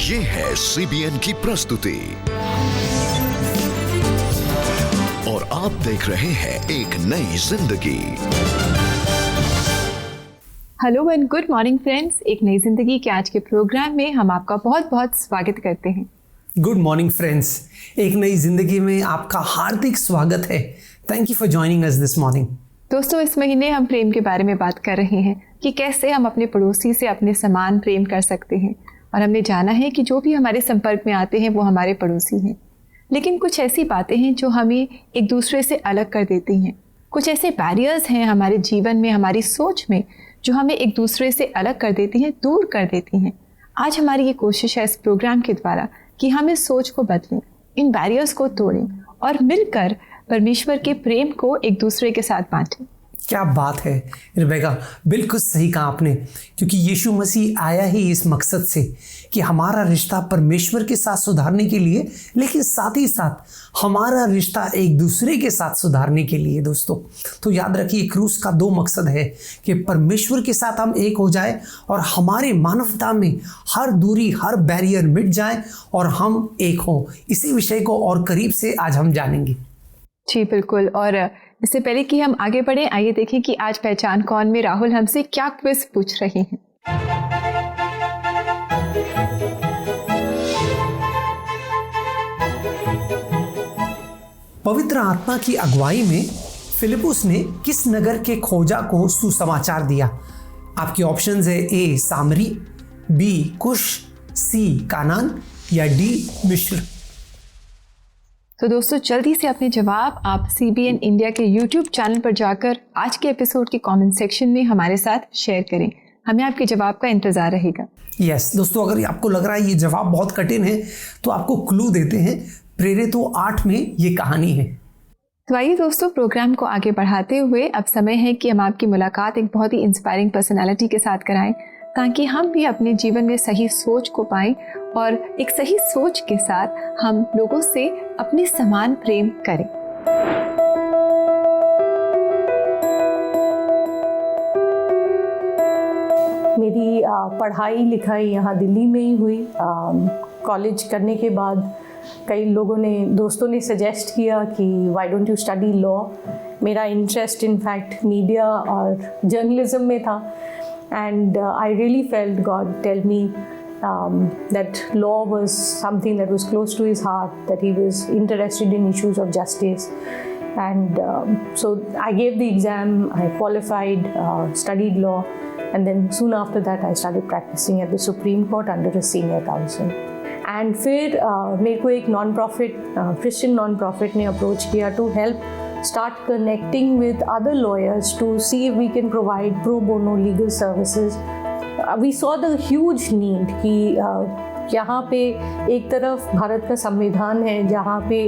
ये है CBN की प्रस्तुति और आप देख रहे हैं एक नई जिंदगी। Hello and good morning friends, एक नई जिंदगी के आज के प्रोग्राम में हम आपका बहुत बहुत स्वागत करते हैं। गुड मॉर्निंग फ्रेंड्स, एक नई जिंदगी में आपका हार्दिक स्वागत है। Thank you for joining us this morning. दोस्तों, इस महीने हम प्रेम के बारे में बात कर रहे हैं कि कैसे हम अपने पड़ोसी से अपने समान प्रेम कर सकते हैं। और हमने जाना है कि जो भी हमारे संपर्क में आते हैं वो हमारे पड़ोसी हैं, लेकिन कुछ ऐसी बातें हैं जो हमें एक दूसरे से अलग कर देती हैं। कुछ ऐसे बैरियर्स हैं हमारे जीवन में, हमारी सोच में, जो हमें एक दूसरे से अलग कर देती हैं, दूर कर देती हैं। आज हमारी ये कोशिश है इस प्रोग्राम के द्वारा कि हम इस सोच को बदलें, इन बैरियर्स को तोड़ें और मिलकर परमेश्वर के प्रेम को एक दूसरे के साथ बांटें। क्या बात है रिबेका, बिल्कुल सही कहा आपने, क्योंकि यीशु मसीह आया ही इस मकसद से कि हमारा रिश्ता परमेश्वर के साथ सुधारने के लिए, लेकिन साथ ही साथ हमारा रिश्ता एक दूसरे के साथ सुधारने के लिए। दोस्तों, तो याद रखिए, क्रूस का 2 मकसद है कि परमेश्वर के साथ हम एक हो जाए और हमारे मानवता में हर दूरी, हर बैरियर मिट जाए और हम एक हों। इसी विषय को और करीब से आज हम जानेंगे। जी बिल्कुल। और इससे पहले कि हम आगे बढ़ें, आइए देखें कि आज पहचान कौन में राहुल हमसे क्या क्विज पूछ रहे हैं। पवित्र आत्मा की अगुवाई में फिलिपुस ने किस नगर के खोजा को सुसमाचार दिया? आपके ऑप्शंस है ए सामरी, बी कुश, सी कानान या डी मिस्र। तो दोस्तों, जल्दी से अपने जवाब आप CBN इंडिया के YouTube चैनल पर जाकर आज के एपिसोड के कमेंट सेक्शन में हमारे साथ शेयर करें। हमें आपके जवाब का इंतजार रहेगा। यस दोस्तों, अगर आपको लग रहा है ये जवाब बहुत कठिन है तो आपको क्लू देते हैं। प्रेरितों 8 में ये कहानी है। तो आइए दोस्तों, प्रोग्राम को आगे बढ़ाते हुए अब समय है कि हम आपकी मुलाकात एक बहुत ही इंस्पायरिंग पर्सनालिटी के साथ कराएं, ताकि हम भी अपने जीवन में सही सोच को पाएं और एक सही सोच के साथ हम लोगों से अपने समान प्रेम करें। मेरी पढ़ाई लिखाई यहाँ दिल्ली में ही हुई। कॉलेज करने के बाद कई लोगों ने, दोस्तों ने सजेस्ट किया कि why don't you study law. मेरा इंटरेस्ट इनफैक्ट मीडिया और जर्नलिज्म में था, and I really felt God tell me that law was something that was close to his heart, that he was interested in issues of justice. And so I gave the exam, I qualified, studied law, and then soon after that I started practicing at the Supreme Court under a senior counsel. And फिर मेरे को एक non-profit, Christian non-profit ने approach किया to help start connecting with other lawyers to see if we can provide pro bono legal services. We saw the huge need कि यहाँ पे एक तरफ भारत का संविधान है जहाँ पे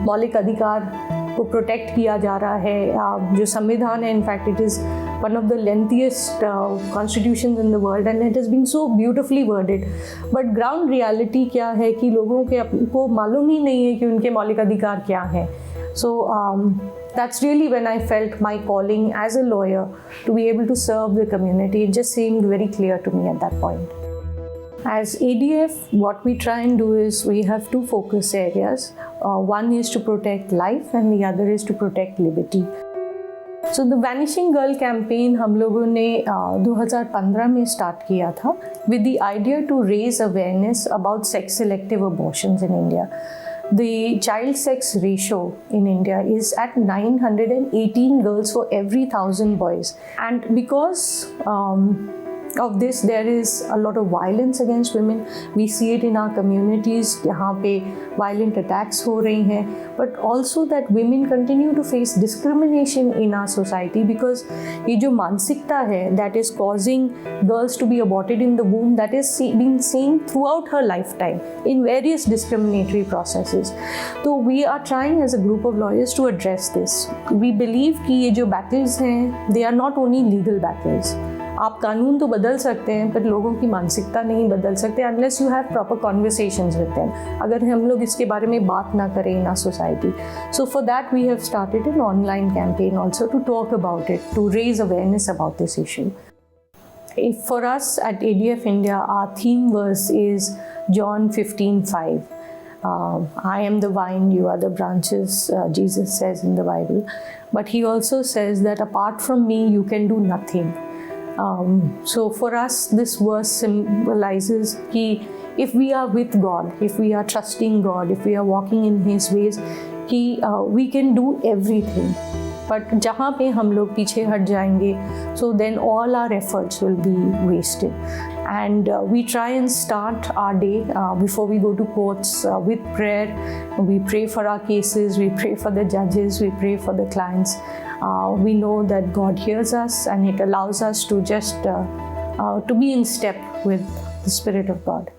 मौलिक अधिकार को प्रोटेक्ट किया जा रहा है। जो संविधान है, in fact it is one of the lengthiest constitutions in the world and it has been so beautifully worded. But ground reality क्या है कि लोगों को मालूम ही नहीं है कि उनके मौलिक अधिकार क्या हैं। So that's really when I felt my calling as a lawyer to be able to serve the community. It just seemed very clear to me at that point. As ADF, what we try and do is we have 2 focus areas. One is to protect life and the other is to protect liberty. So the Vanishing Girl campaign हम लोगों ने 2015 में start किया था with the idea to raise awareness about sex selective abortions in India. The child sex ratio in India is at 918 girls for every 1,000 boys. And because of this, there is a lot of violence against women. We see it in our communities, यहाँ पे violent attacks हो रही हैं, but also that women continue to face discrimination in our society because ये जो मानसिकता है that is causing girls to be aborted in the womb, that is being seen throughout her lifetime in various discriminatory processes. So we are trying as a group of lawyers to address this. We believe कि ये जो battles हैं, they are not only legal battles. आप कानून तो बदल सकते हैं पर लोगों की मानसिकता नहीं बदल सकते unless you have proper conversations with them. अगर हम लोग इसके बारे में बात ना करें in our society. So for that we have started an online campaign also to talk about it, to raise awareness about this issue. For us at ADF India, our theme verse is John 15:5. I am the vine, you are the branches, Jesus says in the Bible. But he also says that apart from me, you can do nothing. So for us, this verse symbolizes that if we are with God, if we are trusting God, if we are walking in His ways, we can do everything. But जहाँ पे हम लोग पीछे हट जाएंगे, so then all our efforts will be wasted. And we try and start our day before we go to courts with prayer. We pray for our cases, we pray for the judges, we pray for the clients. We know that God hears us and it allows us to just to be in step with the Spirit of God.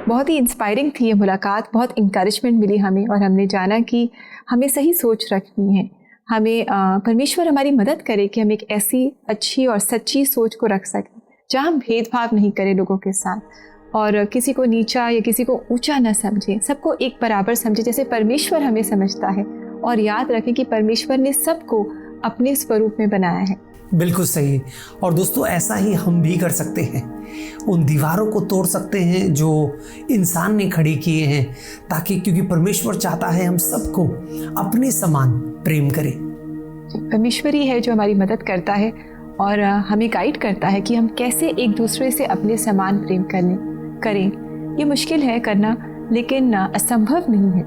बहुत ही inspiring थी ये मुलाकात, बहुत encouragement मिली हमें और हमने जाना कि हमें सही सोच रखनी है। हमें परमेश्वर हमारी मदद करे कि हम एक ऐसी अच्छी और सच्ची सोच को रख सकें जहाँ हम भेदभाव नहीं करें लोगों के साथ और किसी को नीचा या किसी को ऊंचा न समझें, सबको एक बराबर समझें जैसे परमेश्वर हमें समझता है। और याद रखें कि परमेश्वर ने सबको अपने स्वरूप में बनाया है। बिल्कुल सही। और दोस्तों ऐसा ही हम भी कर सकते हैं, उन दीवारों को तोड़ सकते हैं जो इंसान ने खड़ी किए हैं, ताकि क्योंकि परमेश्वर चाहता है हम सबको अपने समान प्रेम करें। परमेश्वर ही है जो हमारी मदद करता है और हमें गाइड करता है कि हम कैसे एक दूसरे से अपने समान प्रेम करें। ये मुश्किल है करना, लेकिन असंभव नहीं है।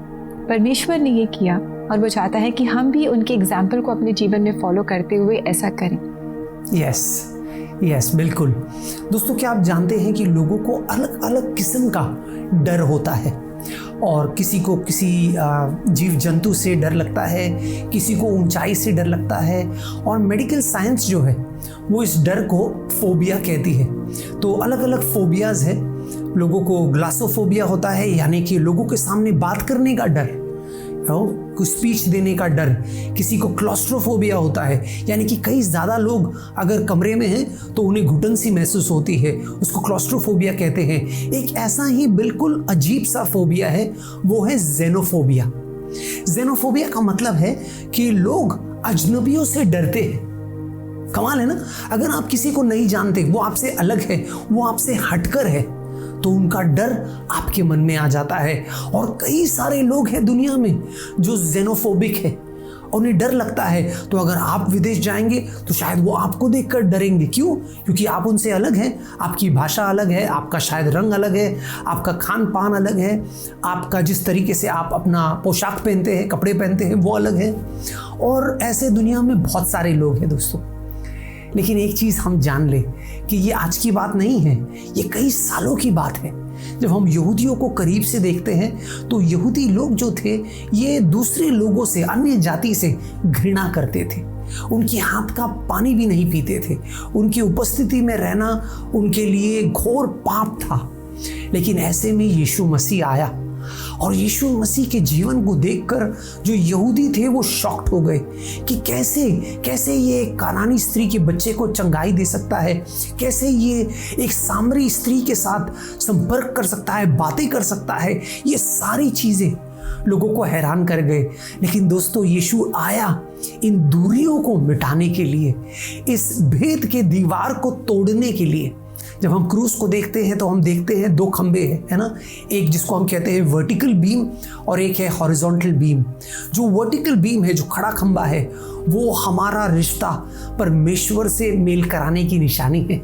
परमेश्वर ने ये किया और वो चाहता है कि हम भी उनके एग्जाम्पल को अपने जीवन में फॉलो करते हुए ऐसा करें। यस, बिल्कुल। दोस्तों क्या आप जानते हैं कि लोगों को अलग अलग किस्म का डर होता है और किसी को किसी जीव जंतु से डर लगता है, किसी को ऊंचाई से डर लगता है और मेडिकल साइंस जो है वो इस डर को फोबिया कहती है। तो अलग अलग फोबियाज है। लोगों को ग्लासोफोबिया होता है, यानी कि लोगों के सामने बात करने का डर, कुछ स्पीच देने का डर। किसी को क्लॉस्ट्रोफोबिया होता है, यानी कि कई ज़्यादा लोग अगर कमरे में हैं तो उन्हें घुटन सी महसूस होती है, उसको क्लॉस्ट्रोफोबिया कहते हैं। एक ऐसा ही बिल्कुल अजीब सा फोबिया है, वो है जेनोफोबिया। जेनोफोबिया का मतलब है कि लोग अजनबियों से डरते हैं। कमाल है ना। अगर आप किसी को नहीं जानते, वो आपसे अलग है, वो आपसे हटकर है, तो उनका डर आपके मन में आ जाता है। और कई सारे लोग हैं दुनिया में जो जेनोफोबिक है, उन्हें डर लगता है। तो अगर आप विदेश जाएंगे तो शायद वो आपको देखकर डरेंगे। क्यों? क्योंकि आप उनसे अलग हैं, आपकी भाषा अलग है, आपका शायद रंग अलग है, आपका खान पान अलग है, आपका जिस तरीके से आप अपना पोशाक पहनते हैं, कपड़े पहनते हैं, वो अलग है। और ऐसे दुनिया में बहुत सारे लोग हैं दोस्तों। लेकिन एक चीज़ हम जान लें कि ये आज की बात नहीं है, ये कई सालों की बात है। जब हम यहूदियों को करीब से देखते हैं तो यहूदी लोग जो थे ये दूसरे लोगों से, अन्य जाति से घृणा करते थे। उनके हाथ का पानी भी नहीं पीते थे। उनकी उपस्थिति में रहना उनके लिए घोर पाप था। लेकिन ऐसे में यीशु मसीह आया और यीशु मसीह के जीवन को देखकर जो यहूदी थे वो शॉक्ड हो गए कि कैसे ये एक कानानी स्त्री के बच्चे को चंगाई दे सकता है, कैसे ये एक सामरी स्त्री के साथ संपर्क कर सकता है, बातें कर सकता है। ये सारी चीज़ें लोगों को हैरान कर गए। लेकिन दोस्तों यीशु आया इन दूरियों को मिटाने के लिए, इस भेद के दीवार को तोड़ने के लिए। जब हम क्रूस को देखते हैं तो हम देखते हैं दो खंबे हैं, है ना। एक जिसको हम कहते हैं वर्टिकल बीम और एक है हॉरिजॉन्टल बीम। जो वर्टिकल बीम है, जो खड़ा खंबा है, वो हमारा रिश्ता परमेश्वर से मेल कराने की निशानी है।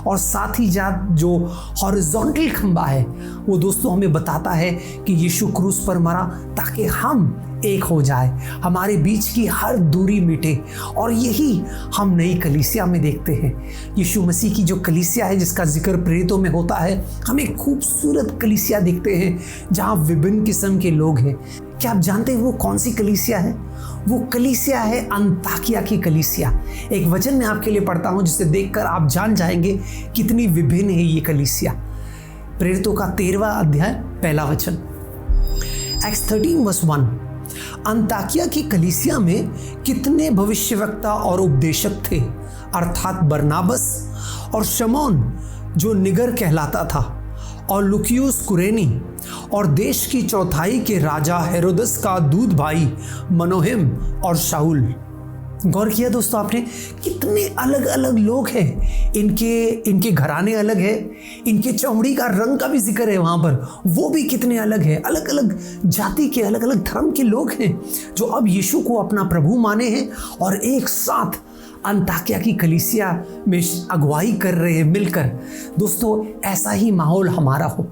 और साथ ही जो हॉरिजॉन्टल खंबा है वो दोस्तों हमें बताता है कि यीशु क्रूस पर मरा ताकि हम एक हो जाए, हमारे बीच की हर दूरी मिटे। और यही हम नई कलीसिया में देखते हैं। यीशु मसीह की जो कलीसिया है जिसका जिक्र प्रेरितों में होता है, हम एक खूबसूरत कलीसिया देखते हैं जहाँ विभिन्न किस्म के लोग हैं। क्या आप जानते हैं वो कौन सी कलीसिया है? वो कलीसिया है अंताकिया की कलीसिया। एक वचन मैं आपके लिए पढ़ता हूँ जिसे देखकर आप जान जाएंगे कितनी विभिन्न है ये कलीसिया। प्रेरितों का 13वां अध्याय 1 वचन, Acts 13:1। अंताकिया की कलीसिया में कितने भविष्यवक्ता और उपदेशक थे, अर्थात बरनाबस और शमौन जो निगर कहलाता था, और लुकियुस कुरेनी, और देश की चौथाई के राजा हेरोदस का दूध भाई मनोहेम और शाऊल। गौर किया दोस्तों आपने, कितने अलग अलग लोग हैं, इनके घराने अलग है, इनके चमड़ी का रंग का भी जिक्र है वहाँ पर, वो भी कितने अलग है, अलग अलग जाति के, अलग अलग धर्म के लोग हैं जो अब यीशु को अपना प्रभु माने हैं और एक साथ अंताकिया की कलीसिया में अगुवाई कर रहे हैं मिलकर। दोस्तों, ऐसा ही माहौल हमारा हो।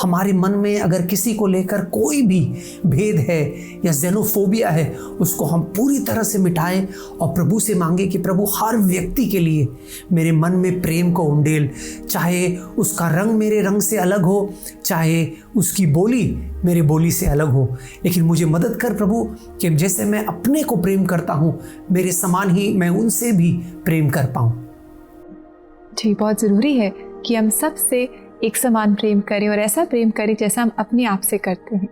हमारे मन में अगर किसी को लेकर कोई भी भेद है या जेनोफोबिया है, उसको हम पूरी तरह से मिटाएं और प्रभु से मांगे कि प्रभु हर व्यक्ति के लिए मेरे मन में प्रेम को उंडेल, चाहे उसका रंग मेरे रंग से अलग हो, चाहे उसकी बोली मेरी बोली से अलग हो, लेकिन मुझे मदद कर प्रभु कि जैसे मैं अपने को प्रेम करता हूँ, मेरे समान ही मैं उनसे भी प्रेम कर पाऊँ। जी, बहुत ज़रूरी है कि हम सबसे एक समान प्रेम करें और ऐसा प्रेम करें जैसा हम अपने आप से करते हैं।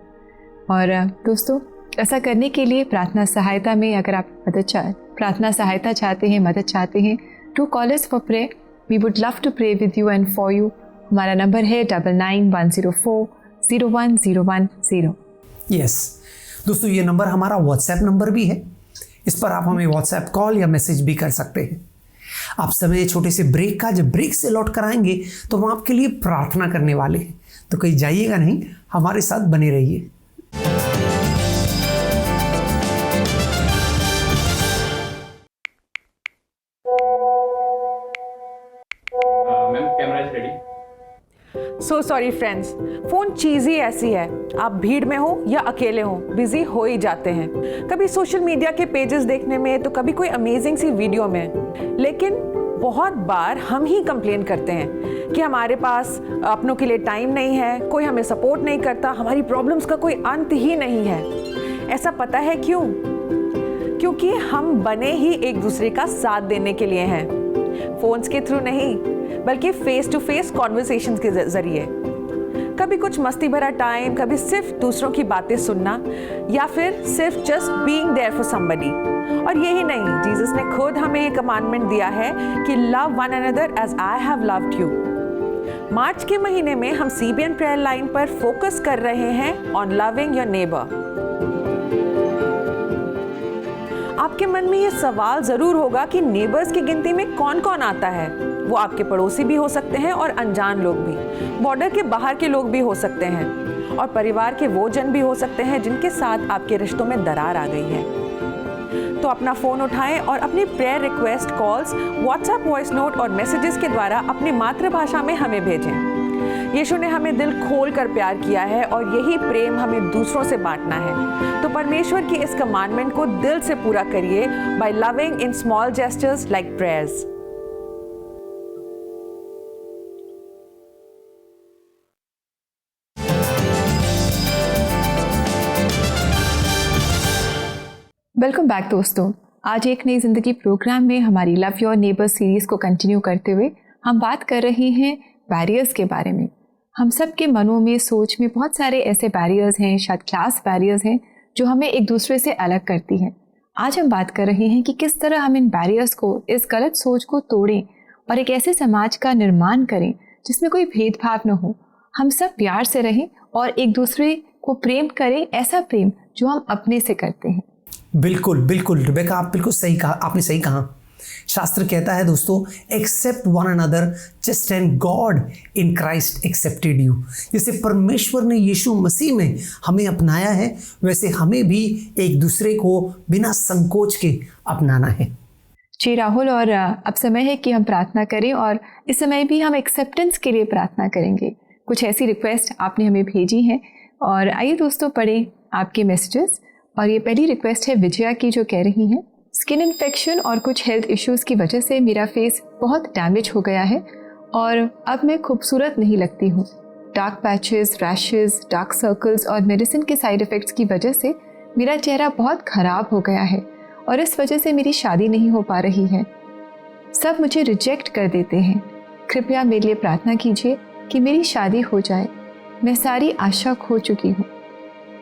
और दोस्तों, ऐसा करने के लिए प्रार्थना सहायता में अगर आप प्रार्थना सहायता चाहते हैं, मदद चाहते हैं, to call us for prayer. We would love to pray with you and for you. हमारा नंबर है 9910401010। यस दोस्तों, ये नंबर हमारा व्हाट्सएप नंबर भी है। इस पर आप हमें व्हाट्सएप कॉल या मैसेज भी कर सकते हैं। आप समय छोटे से ब्रेक का, जब ब्रेक से लौट कर आएंगे तो हम आपके लिए प्रार्थना करने वाले हैं, तो कहीं जाइएगा नहीं, हमारे साथ बने रहिए। Ma'am, camera is ready. So sorry friends, phone चीज़ ही ऐसी है, आप भीड़ में हो या अकेले हो, बिजी हो ही जाते हैं। कभी सोशल मीडिया के पेजेस देखने में, तो कभी कोई अमेजिंग सी वीडियो में। लेकिन बहुत बार हम ही कंप्लेन करते हैं कि हमारे पास अपनों के लिए टाइम नहीं है, कोई हमें सपोर्ट नहीं करता, हमारी प्रॉब्लम्स का कोई अंत ही नहीं है। ऐसा पता है क्यों? क्योंकि हम बने ही एक दूसरे का साथ देने के लिए हैं, फ़ोन्स के थ्रू नहीं, बल्कि फेस टू फेस कॉन्वर्सेशंस के जरिए। कभी कुछ मस्ती भरा टाइम, कभी सिर्फ दूसरों की बातें सुनना, या फिर सिर्फ just being there for somebody. और यही नहीं, जीसस ने खुद हमें ये कमांडमेंट दिया है कि love one another as I have loved you. March के महीने में हम CBN प्रेयर लाइन पर फोकस कर रहे हैं ऑन लविंग योर नेबर। आपके मन में ये सवाल जरूर होगा कि नेबर्स की गिनती में कौन कौन आता है। वो आपके पड़ोसी भी हो सकते हैं और अनजान लोग भी, बॉर्डर के बाहर के लोग भी हो सकते हैं, और परिवार के वो जन भी हो सकते हैं जिनके साथ आपके रिश्तों में दरार आ गई है। तो अपना फ़ोन उठाएं और अपनी prayer request, calls, WhatsApp voice note और मैसेजेस के द्वारा अपनी मातृभाषा में हमें भेजें। यीशु ने हमें दिल खोल कर प्यार किया है और यही प्रेम हमें दूसरों से बांटना है। तो परमेश्वर की इस कमांडमेंट को दिल से पूरा करिए by loving in small gestures like prayers. Welcome back दोस्तों। आज एक नई जिंदगी प्रोग्राम में हमारी लव योर नेबर सीरीज को कंटिन्यू करते हुए हम बात कर रहे हैं बैरियर्स के बारे में। हम सब के मनों में, सोच में बहुत सारे ऐसे बैरियर्स हैं, शायद क्लास बैरियर्स हैं, जो हमें एक दूसरे से अलग करती हैं। आज हम बात कर रहे हैं कि किस तरह हम इन बैरियर्स को, इस गलत सोच को तोड़ें और एक ऐसे समाज का निर्माण करें जिसमें कोई भेदभाव न हो, हम सब प्यार से रहें और एक दूसरे को प्रेम करें, ऐसा प्रेम जो हम अपने से करते हैं। बिल्कुल बिल्कुल रिबेका, आप बिल्कुल सही कहा, आपने सही कहा। शास्त्र कहता है दोस्तों, except one another just and God in Christ accepted you. जैसे परमेश्वर ने यीशु मसीह में हमें अपनाया है, वैसे हमें भी एक दूसरे को बिना संकोच के अपनाना है। जी राहुल, और अब समय है कि हम प्रार्थना करें और इस समय भी हम एक्सेप्टेंस के लिए प्रार्थना करेंगे। कुछ ऐसी रिक्वेस्ट आपने हमें भेजी हैं और आइए दोस्तों पढ़ें आपके मैसेजेस। और ये पहली रिक्वेस्ट है विजया की, जो कह रही हैं, स्किन इन्फेक्शन और कुछ हेल्थ इश्यूज़ की वजह से मेरा फेस बहुत डैमेज हो गया है और अब मैं खूबसूरत नहीं लगती हूँ। Dark patches, rashes, dark circles और मेडिसिन के साइड इफ़ेक्ट्स की वजह से मेरा चेहरा बहुत ख़राब हो गया है और इस वजह से मेरी शादी नहीं हो पा रही है। सब मुझे रिजेक्ट कर देते हैं। कृपया मेरे लिए प्रार्थना कीजिए कि मेरी शादी हो जाए। मैं सारी आशा खो चुकी हूँ।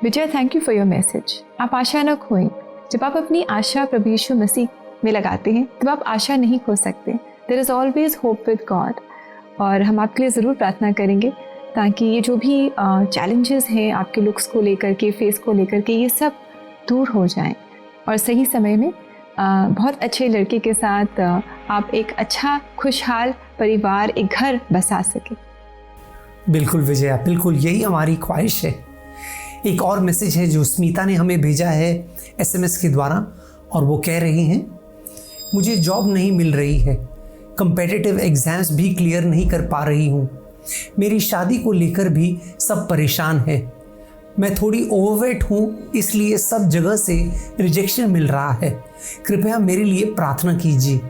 Vijay, thank you for your message. आप आशा न खोएं। जब आप अपनी आशा प्रभु यीशु मसीह में लगाते हैं तब आप आशा नहीं खो सकते। There is always hope with God. और हम आपके लिए ज़रूर प्रार्थना करेंगे ताकि ये जो भी चैलेंजेस हैं आपके लुक्स को लेकर के, फेस को लेकर के, ये सब दूर हो जाएं और सही समय में बहुत अच्छे लड़के के साथ आप एक अच्छा खुशहाल परिवार, एक घर बसा सके। बिल्कुल विजया, बिल्कुल यही हमारी ख्वाहिश है। एक और मैसेज है जो स्मिता ने हमें भेजा है SMS के द्वारा, और वो कह रही हैं, मुझे जॉब नहीं मिल रही है, कम्पेटिटिव एग्ज़ाम्स भी क्लियर नहीं कर पा रही हूँ, मेरी शादी को लेकर भी सब परेशान है, मैं थोड़ी ओवरवेट हूँ इसलिए सब जगह से रिजेक्शन मिल रहा है, कृपया मेरे लिए प्रार्थना कीजिए।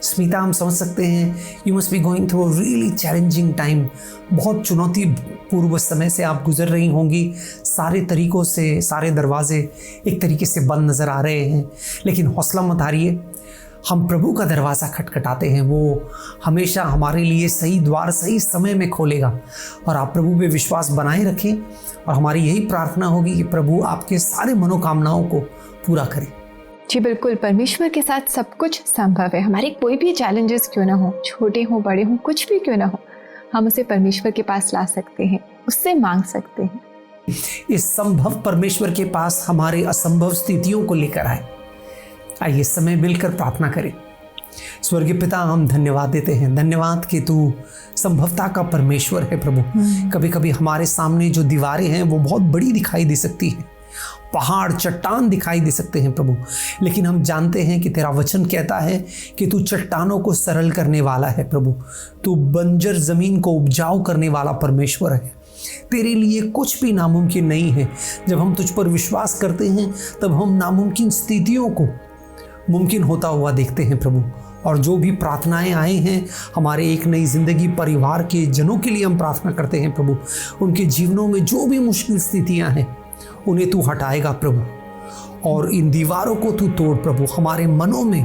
स्मिता, हम समझ सकते हैं you must be going through a really challenging time. बहुत चुनौतीपूर्व समय से आप गुजर रही होंगी, सारे तरीक़ों से सारे दरवाजे एक तरीके से बंद नज़र आ रहे हैं, लेकिन हौसला मत हारिए। हम प्रभु का दरवाज़ा खटखटाते हैं, वो हमेशा हमारे लिए सही द्वार सही समय में खोलेगा, और आप प्रभु पे विश्वास बनाए रखें। और हमारी यही प्रार्थना होगी कि प्रभु आपके सारे मनोकामनाओं को पूरा करें। जी बिल्कुल, परमेश्वर के साथ सब कुछ संभव है। हमारे कोई भी चैलेंजेस क्यों ना हो, छोटे हों बड़े हों, कुछ भी क्यों ना हो, हम उसे परमेश्वर के पास ला सकते हैं, उससे मांग सकते हैं। इस संभव परमेश्वर के पास हमारे असंभव स्थितियों को लेकर आए। आइए समय मिलकर प्रार्थना करें। स्वर्गीय पिता, हम धन्यवाद देते हैं, धन्यवाद कि तू संभवता का परमेश्वर है प्रभु। कभी कभी हमारे सामने जो दीवारें हैं वो बहुत बड़ी दिखाई दे सकती हैं, पहाड़ चट्टान दिखाई दे सकते हैं प्रभु, लेकिन हम जानते हैं कि तेरा वचन कहता है कि तू चट्टानों को सरल करने वाला है प्रभु। तू बंजर जमीन को उपजाऊ करने वाला परमेश्वर है। तेरे लिए कुछ भी नामुमकिन नहीं है। जब हम तुझ पर विश्वास करते हैं तब हम नामुमकिन स्थितियों को मुमकिन होता हुआ देखते हैं प्रभु। और जो भी प्रार्थनाएं आए हैं हमारे एक नई जिंदगी परिवार के जनों के लिए, हम प्रार्थना करते हैं प्रभु, उनके जीवनों में जो भी मुश्किल स्थितियां हैं उन्हें तू हटाएगा प्रभु, और इन दीवारों को तू तोड़ प्रभु। हमारे मनों में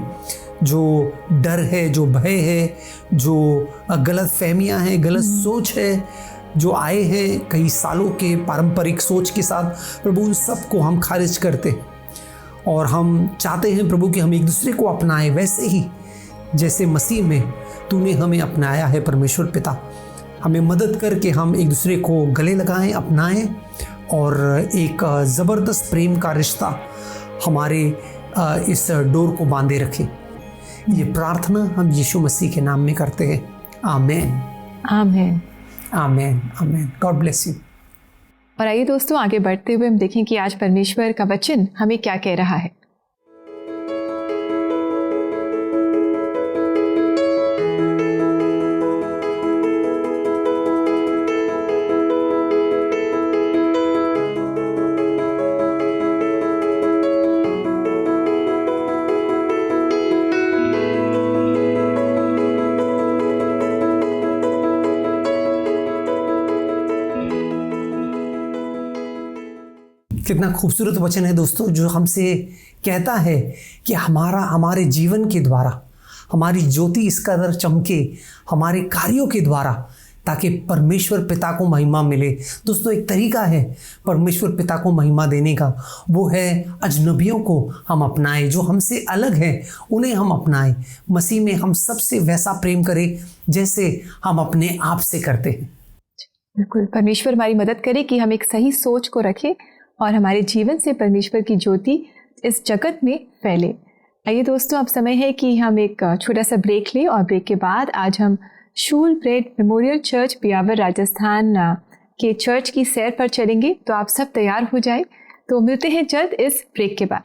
जो डर है, जो भय है, जो गलत फहमियाँ हैं, गलत सोच है, जो आए हैं कई सालों के पारंपरिक सोच के साथ प्रभु, उन सब को हम खारिज करते हैं। और हम चाहते हैं प्रभु कि हम एक दूसरे को अपनाएं, वैसे ही जैसे मसीह में तूने हमें अपनाया है परमेश्वर पिता। हमें मदद करके हम एक दूसरे को गले लगाएं, अपनाएं, और एक ज़बरदस्त प्रेम का रिश्ता हमारे इस डोर को बांधे रखें। ये प्रार्थना हम यीशु मसीह के नाम में करते हैं। Amen, amen, amen, amen. God bless you. और आइए दोस्तों, आगे बढ़ते हुए हम देखें कि आज परमेश्वर का वचन हमें क्या कह रहा है। कितना खूबसूरत वचन है दोस्तों, जो हमसे कहता है कि हमारे जीवन के द्वारा हमारी ज्योति इस कदर चमके, हमारे कार्यों के द्वारा, ताकि परमेश्वर पिता को महिमा मिले। दोस्तों, एक तरीका है परमेश्वर पिता को महिमा देने का, वो है अजनबियों को हम अपनाएं, जो हमसे अलग हैं उन्हें हम अपनाएं। मसीह में हम सबसे वैसा प्रेम करें जैसे हम अपने आप से करते हैं। बिल्कुल, परमेश्वर हमारी मदद करे कि हम एक सही सोच को रखें और हमारे जीवन से परमेश्वर की ज्योति इस जगत में फैले। आइए दोस्तों, अब समय है कि हम एक छोटा सा ब्रेक लें, और ब्रेक के बाद आज हम Shoolbred Memorial Church Beawar Rajasthan के चर्च की सैर पर चलेंगे। तो आप सब तैयार हो जाएं। तो मिलते हैं जल्द इस ब्रेक के बाद।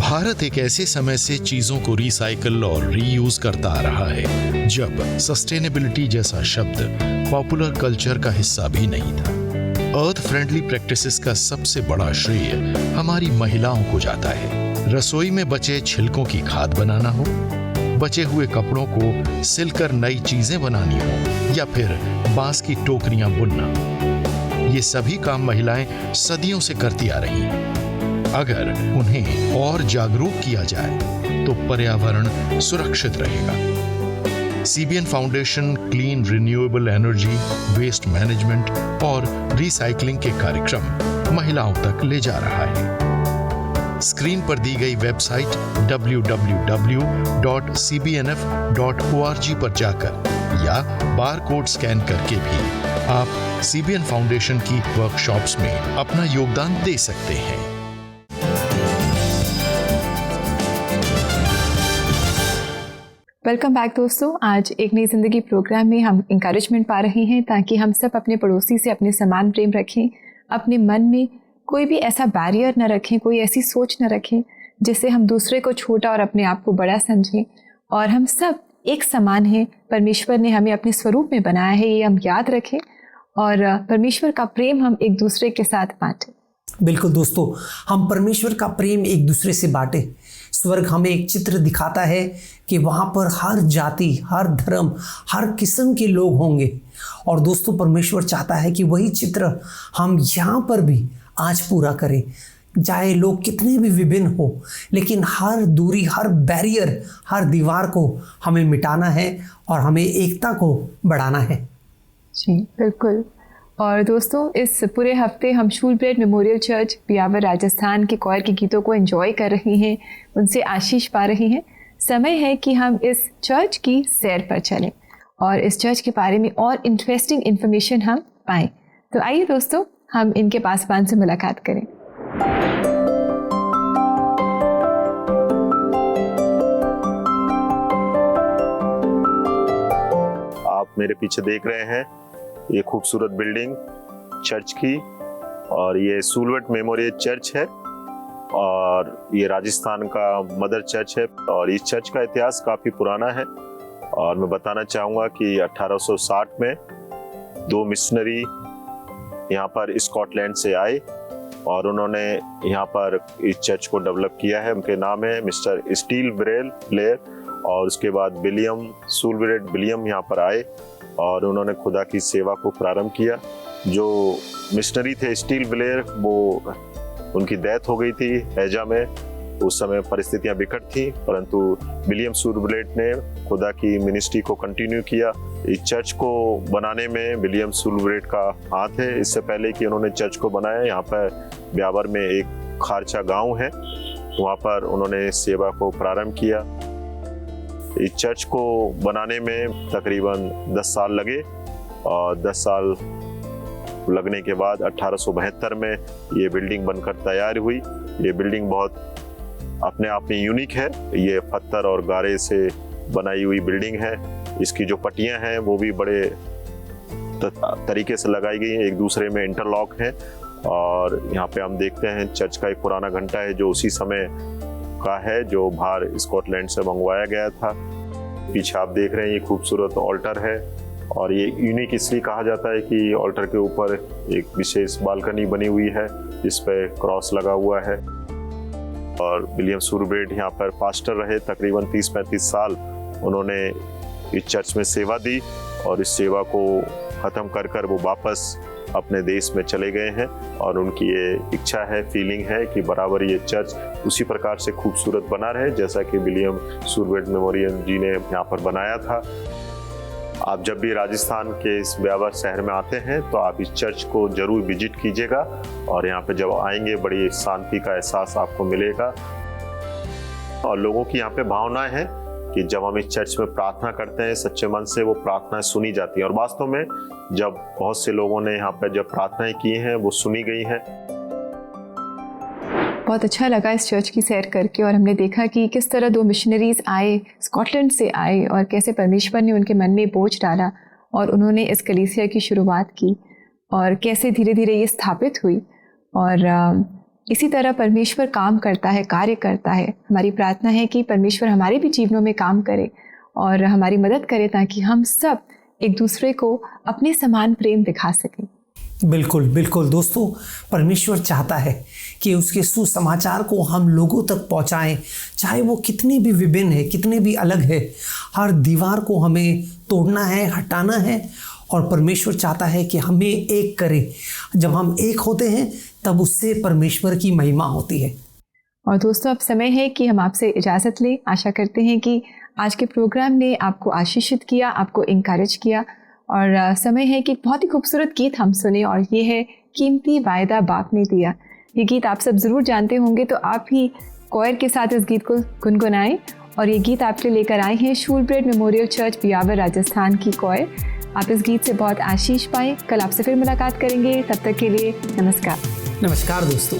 भारत एक ऐसे समय से चीजों को रिसाइकल और रीयूज करता आ रहा है जब सस्टेनेबिलिटी जैसा शब्द पॉपुलर कल्चर का हिस्सा भी नहीं था। अर्थ फ्रेंडली प्रैक्टिसेस का सबसे बड़ा श्रेय हमारी महिलाओं को जाता है। रसोई में बचे छिलकों की खाद बनाना हो, बचे हुए कपड़ों को सिलकर नई चीजें बनानी हो, या फिर बांस की टोकरियां बुनना, ये सभी काम महिलाएं सदियों से करती आ रही हैं। अगर उन्हें और जागरूक किया जाए तो पर्यावरण सुरक्षित रहेगा। CBN foundation clean renewable energy, waste management और रिसाइकलिंग के कार्यक्रम महिलाओं तक ले जा रहा है। स्क्रीन पर दी गई वेबसाइट www.cbnf.org पर जाकर या बारकोड स्कैन करके भी आप CBN फाउंडेशन की वर्कशॉप्स में अपना योगदान दे सकते हैं। वेलकम बैक दोस्तों। आज एक नई जिंदगी प्रोग्राम में हम इंकरेजमेंट पा रहे हैं ताकि हम सब अपने पड़ोसी से अपने समान प्रेम रखें, अपने मन में कोई भी ऐसा बैरियर न रखें, कोई ऐसी सोच न रखें जिससे हम दूसरे को छोटा और अपने आप को बड़ा समझें। और हम सब एक समान हैं, परमेश्वर ने हमें अपने स्वरूप में बनाया है, ये हम याद रखें और परमेश्वर का प्रेम हम एक दूसरे के साथ बांटें। बिल्कुल दोस्तों, हम परमेश्वर का प्रेम एक दूसरे से बांटें। स्वर्ग हमें एक चित्र दिखाता है कि वहाँ पर हर जाति, हर धर्म, हर किस्म के लोग होंगे। और दोस्तों, परमेश्वर चाहता है कि वही चित्र हम यहाँ पर भी आज पूरा करें। चाहे लोग कितने भी विभिन्न हो, लेकिन हर दूरी, हर बैरियर, हर दीवार को हमें मिटाना है और हमें एकता को बढ़ाना है। जी बिल्कुल। और दोस्तों, इस पूरे हफ्ते हम शूलब्रेड मेमोरियल चर्च ब्यावर राजस्थान के क्वायर के गीतों को एंजॉय कर रहे हैं, उनसे आशीष पा रहे हैं। समय है कि हम इस चर्च की सैर पर चलें और इस चर्च के बारे में और इंटरेस्टिंग इन्फॉर्मेशन हम पाएं। तो आइए दोस्तों, हम इनके पासवान से मुलाकात करें। आप मेरे पीछे देख रहे हैं ये खूबसूरत बिल्डिंग चर्च की, और ये शूलब्रेड मेमोरियल चर्च है और ये राजस्थान का मदर चर्च है। और इस चर्च का इतिहास काफ़ी पुराना है और मैं बताना चाहूँगा कि 1860 में 2 मिशनरी यहाँ पर स्कॉटलैंड से आए और उन्होंने यहाँ पर इस चर्च को डेवलप किया है। उनके नाम है मिस्टर स्टील ब्लेयर। और उसके बाद विलियम शूलब्रेड विलियम यहाँ पर आए और उन्होंने खुदा की सेवा को प्रारंभ किया। जो मिशनरी थे स्टील ब्लेयर, वो उनकी डेथ हो गई थी हैजा में। उस समय परिस्थितियां विकट थी, परंतु विलियम शूलब्रेड ने खुदा की मिनिस्ट्री को कंटिन्यू किया। इस चर्च को बनाने में विलियम शूलब्रेड का हाथ है। इससे पहले कि उन्होंने चर्च को बनाया, यहाँ पर ब्यावर में एक खारचा गांव है, वहाँ पर उन्होंने सेवा को प्रारंभ किया। इस चर्च को बनाने में तकरीबन 10 साल लगे और 10 साल लगने के बाद 1872 में ये बिल्डिंग बनकर तैयार हुई। ये बिल्डिंग बहुत अपने आप में यूनिक है। ये पत्थर और गारे से बनाई हुई बिल्डिंग है। इसकी जो पट्टियां हैं वो भी बड़े तरीके से लगाई गई हैं, एक दूसरे में इंटरलॉक है। और यहाँ पे हम देखते हैं चर्च का एक पुराना घंटा है जो उसी समय का है, जो बाहर स्कॉटलैंड से मंगवाया गया था। पीछे आप देख रहे हैं ये खूबसूरत ऑल्टर है और ये यूनिक इसलिए कहा जाता है कि ऑल्टर के ऊपर एक विशेष बालकनी बनी हुई है जिस पे क्रॉस लगा हुआ है। और विलियम शूलब्रेड यहाँ पर पास्टर रहे तकरीबन 30-35 साल। उन्होंने इस चर्च में सेवा दी और इस सेवा को ख़त्म कर वो वापस अपने देश में चले गए हैं। और उनकी ये इच्छा है, फीलिंग है कि बराबर ये चर्च उसी प्रकार से खूबसूरत बना रहे जैसा कि विलियम शूलब्रेड मेमोरियल जी ने यहाँ पर बनाया था। आप जब भी राजस्थान के इस ब्यावर शहर में आते हैं तो आप इस चर्च को जरूर विजिट कीजिएगा और यहाँ पे जब आएंगे बड़ी शांति का एहसास आपको मिलेगा। और लोगों की यहाँ पे भावनाएं हैं कि जब हम इस चर्च में प्रार्थना करते हैं सच्चे मन से, वो प्रार्थनाएं सुनी जाती हैं। और वास्तव में जब बहुत से लोगों ने यहाँ पे जब प्रार्थनाएं की हैं वो सुनी गई हैं। बहुत अच्छा लगा इस चर्च की सैर करके और हमने देखा कि किस तरह 2 मिशनरीज आए, स्कॉटलैंड से आए, और कैसे परमेश्वर ने उनके मन में बोझ डाला और उन्होंने इस कलीसिया की शुरुआत की और कैसे धीरे धीरे ये स्थापित हुई। और इसी तरह परमेश्वर काम करता है, कार्य करता है। हमारी प्रार्थना है कि परमेश्वर हमारे भी जीवनों में काम करे और हमारी मदद करे ताकि हम सब एक दूसरे को अपने समान प्रेम दिखा सकें। बिल्कुल बिल्कुल दोस्तों, परमेश्वर चाहता है कि उसके सुसमाचार को हम लोगों तक पहुंचाएं, चाहे वो कितनी भी विभिन्न है, कितने भी अलग है। हर दीवार को हमें तोड़ना है, हटाना है और परमेश्वर चाहता है कि हमें एक करे। जब हम एक होते हैं तब उससे परमेश्वर की महिमा होती है। और दोस्तों, अब समय है कि हम आपसे इजाज़त लें। आशा करते हैं कि आज के प्रोग्राम ने आपको आशीषित किया, आपको इंकरेज किया। और समय है कि बहुत ही खूबसूरत गीत हम सुने और ये है कीमती वायदा बाप ने दिया। ये गीत आप सब ज़रूर जानते होंगे, तो आप भी कोयर के साथ इस गीत को गुनगुनाएं। और ये गीत आपके लेकर आए हैं शूलब्रेड मेमोरियल चर्च ब्यावर राजस्थान की कोयर। आप इस गीत से बहुत आशीष पाएं। कल आपसे फिर मुलाकात करेंगे, तब तक के लिए नमस्कार। नमस्कार दोस्तों।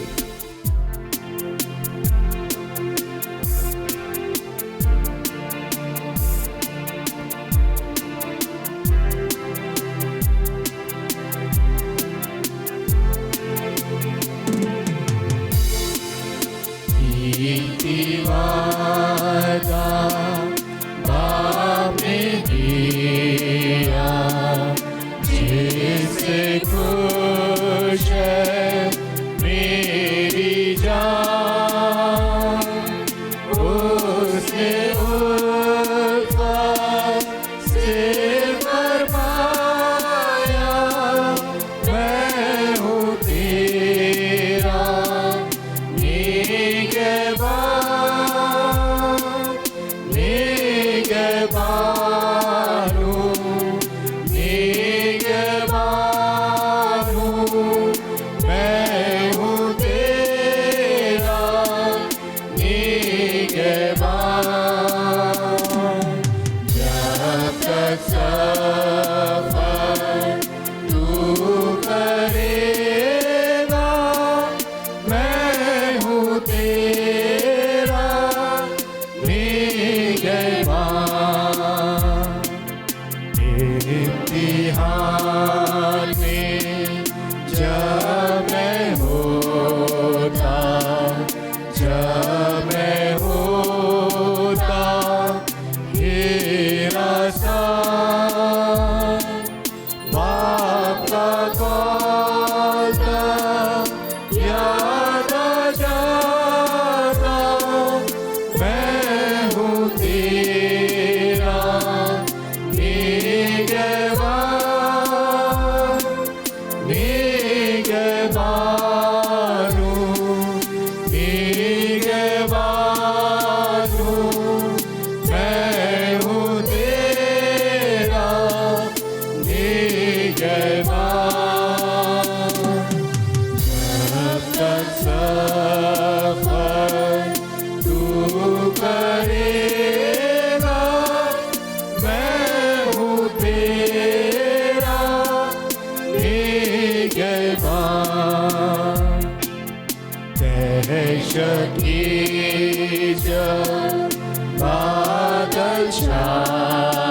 बादल छा